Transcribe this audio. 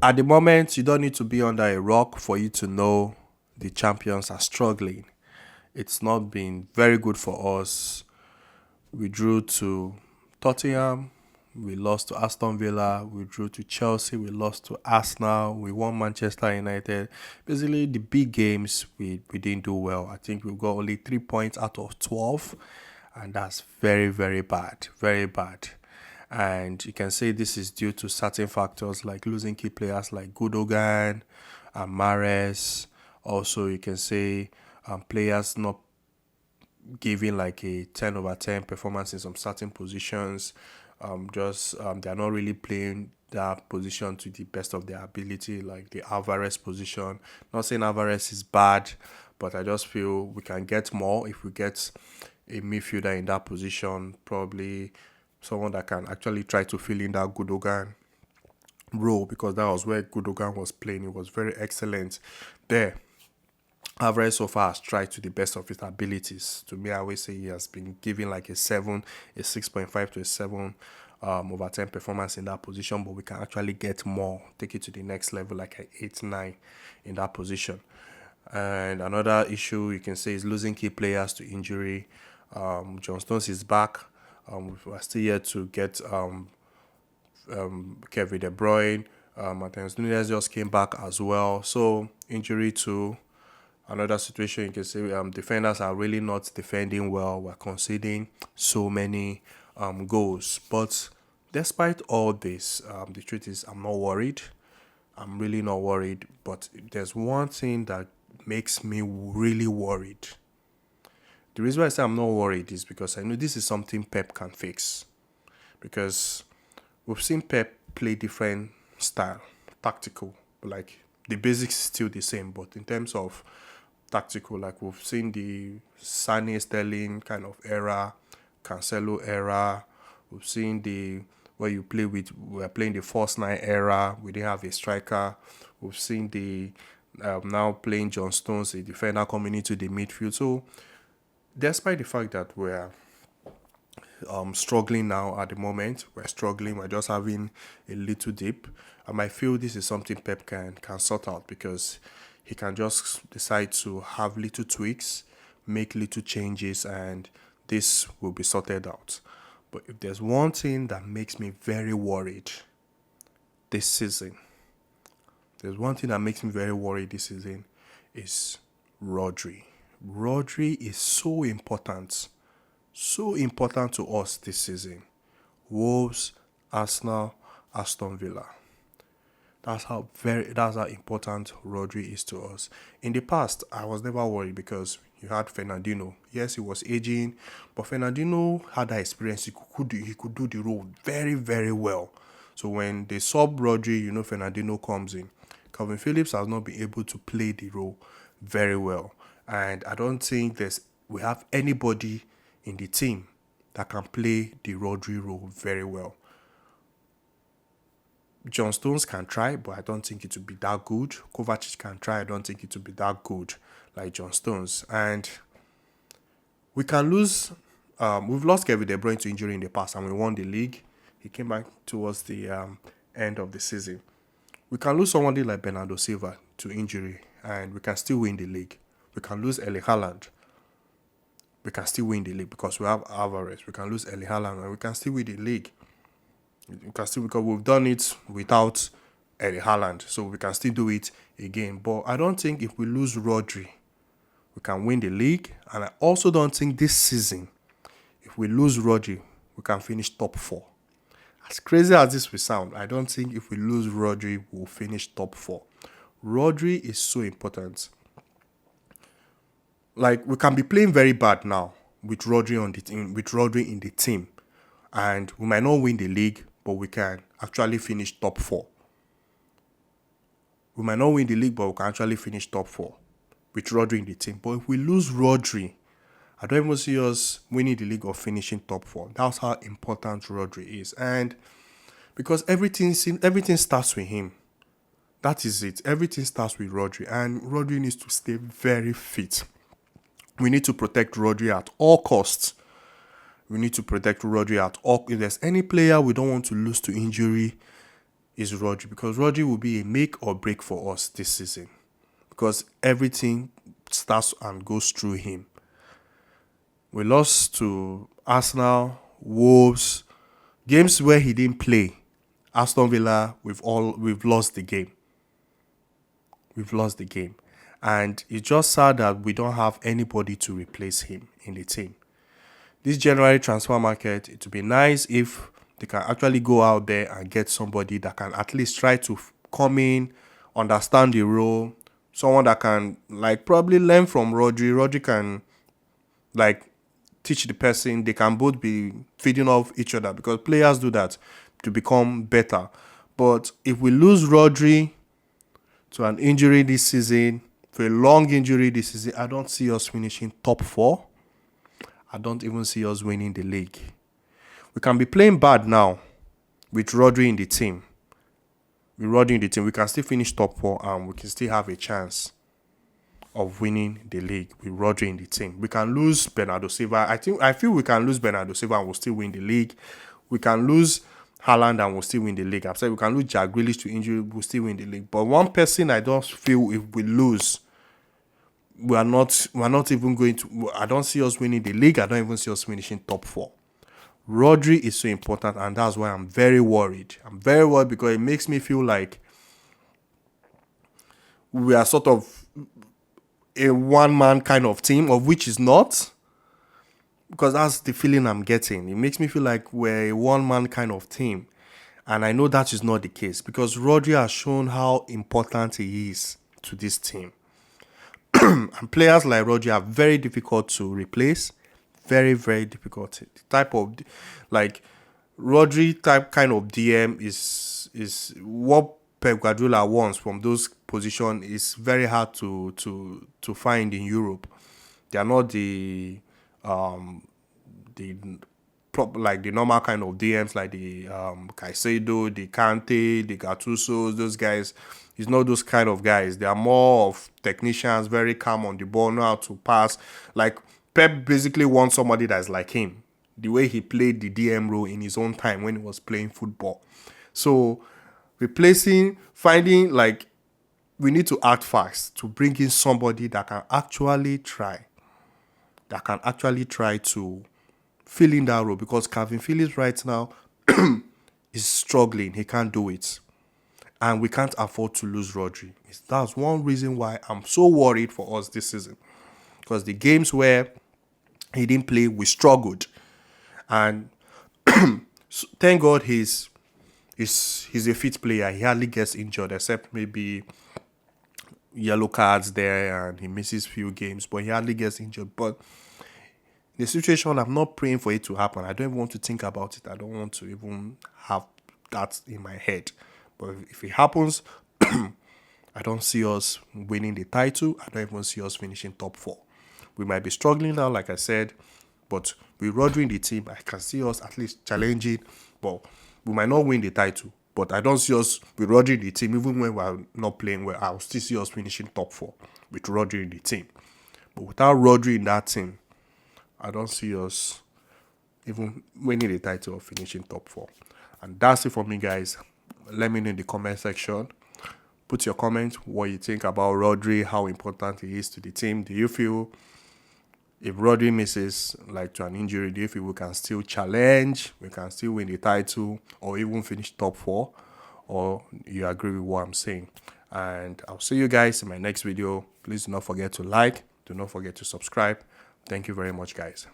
At the moment, you don't need to be under a rock for you to know the champions are struggling. It's not been very good for us. We drew to Tottenham, we lost to Aston Villa, we drew to Chelsea, we lost to Arsenal, we won Manchester United. Basically, the big games we didn't do well. I think we got only 3 points out of 12, and that's very, very bad. Very bad. And you can say this is due to certain factors like losing key players like Gudogan and Mares. Also, you can say players not giving like a 10 over 10 performance in some certain positions. Just they're not really playing that position to the best of their ability, like the Alvarez position. Not saying Alvarez is bad, but I just feel we can get more if we get a midfielder in that position, probably someone that can actually try to fill in that Gudogan role, because that was where Gudogan was playing. It was very excellent there. Alvarez so far has tried to the best of his abilities. To me, I always say he has been given like a 7, a 6.5 to a 7 over 10 performance in that position, but we can actually get more, take it to the next level, like an 8, 9 in that position. And another issue you can say is losing key players to injury. John Stones is back. We're still yet to get Kevin De Bruyne. Martinez Nunez just came back as well. So injury to another situation, you can say defenders are really not defending well. We're conceding so many goals. But despite all this, the truth is I'm not worried. I'm really not worried. But there's one thing that makes me really worried. The reason why I say I'm not worried is because I know this is something Pep can fix. Because we've seen Pep play different style, tactical, but like the basics is still the same. But in terms of tactical, like we've seen the Sane Sterling kind of era, Cancelo era. We've seen the where you play with we're playing the false nine era. We didn't have a striker. We've seen the now playing John Stones, a defender coming into the midfield. So despite the fact that we're struggling now at the moment. We're struggling. We're just having a little dip. I feel this is something Pep can sort out, because he can just decide to have little tweaks, make little changes, and this will be sorted out. But if there's one thing that makes me very worried this season, there's one thing that makes me very worried this season is Rodri. Rodri is so important to us this season. Wolves, Arsenal, Aston Villa. That's how important Rodri is to us. In the past, I was never worried because you had Fernandinho. Yes, he was aging, but Fernandinho had that experience. He could do the role very, very well. So when they sub Rodri, Fernandinho comes in. Calvin Phillips has not been able to play the role very well, and I don't think we have anybody in the team that can play the Rodri role very well. John Stones can try, but I don't think it will be that good. Kovacic can try, I don't think it will be that good like John Stones. And we can lose. We've lost Kevin De Bruyne to injury in the past, and we won the league. He came back towards the end of the season. We can lose somebody like Bernardo Silva to injury, and we can still win the league. We can lose Erling Haaland. We can still win the league because we have Alvarez. We can lose Erling Haaland, and we can still win the league. We can still, because we've done it without Erling Haaland, so we can still do it again. But I don't think if we lose Rodri, we can win the league. And I also don't think this season, if we lose Rodri, we can finish top 4. As crazy as this will sound, I don't think if we lose Rodri, we'll finish top 4. Rodri is so important. Like, we can be playing very bad now with Rodri on the team, with Rodri in the team, and we might not win the league, but we can actually finish top 4. We might not win the league, but we can actually finish top 4 with Rodri in the team. But if we lose Rodri, I don't even see us winning the league or finishing top 4. That's how important Rodri is. And because everything starts with him. That is it. Everything starts with Rodri. And Rodri needs to stay very fit. We need to protect Rodri at all costs. We need to protect Rodri at all. If there's any player we don't want to lose to injury, is Rodri, because Rodri will be a make or break for us this season, because everything starts and goes through him. We lost to Arsenal, Wolves, games where he didn't play. Aston Villa, we've lost the game. We've lost the game. And it's just sad that we don't have anybody to replace him in the team. This January transfer market, it would be nice if they can actually go out there and get somebody that can at least try to come in, understand the role, someone that can like probably learn from Rodri. Rodri can like teach the person. They can both be feeding off each other, because players do that to become better. But if we lose Rodri to an injury this season, for a long injury this season, I don't see us finishing top 4. I don't even see us winning the league. We can be playing bad now with Rodri in the team. With Rodri in the team, we can still finish top 4 and we can still have a chance of winning the league with Rodri in the team. We can lose Bernardo Silva. I feel we can lose Bernardo Silva and we'll still win the league. We can lose Haaland and we'll still win the league. I'm saying we can lose Jack Grealish to injury, we'll still win the league. But one person I don't feel if we lose, we're not even going to. I don't see us winning the league. I don't even see us finishing top 4. Rodri is so important, and that's why I'm very worried. I'm very worried because it makes me feel like we are sort of a one-man kind of team, of which is not. Because that's the feeling I'm getting. It makes me feel like we're a one-man kind of team. And I know that is not the case, because Rodri has shown how important he is to this team. And players like Rodri are very difficult to replace. Very, very difficult. The type of, like, Rodri type kind of DM is what Pep Guardiola wants from those positions. Is very hard to find in Europe. They are not the normal kind of DMs like the Caicedo, the Kante, the Gattuso, those guys. It's not those kind of guys. They are more of technicians, very calm on the ball, know how to pass. Like, Pep basically wants somebody that's like him, the way he played the DM role in his own time when he was playing football. So, finding, like, we need to act fast to bring in somebody that can actually try to fill in that role, because Calvin Phillips right now is struggling. He can't do it. And we can't afford to lose Rodri. That's one reason why I'm so worried for us this season. Because the games where he didn't play, we struggled. And thank God he's a fit player. He hardly gets injured, except maybe yellow cards there, and he misses few games, but he hardly gets injured. But the situation, I'm not praying for it to happen. I don't even want to think about it. I don't want to even have that in my head. But if it happens, I don't see us winning the title. I don't even see us finishing top 4. We might be struggling now, like I said, but with Rodri in the team, I can see us at least challenging. But we might not win the title. But I don't see us with Rodri in the team, even when we're not playing well, I'll still see us finishing top 4 with Rodri in the team. But without Rodri in that team, I don't see us even winning the title or finishing top 4. And that's it for me, guys. Let me know in the comment section. Put your comment, what you think about Rodri, how important he is to the team. Do you feel if Rodri misses like to an injury, do you feel we can still challenge, we can still win the title, or even finish top 4? Or you agree with what I'm saying? And I'll see you guys in my next video. Please do not forget to like, do not forget to subscribe. Thank you very much, guys.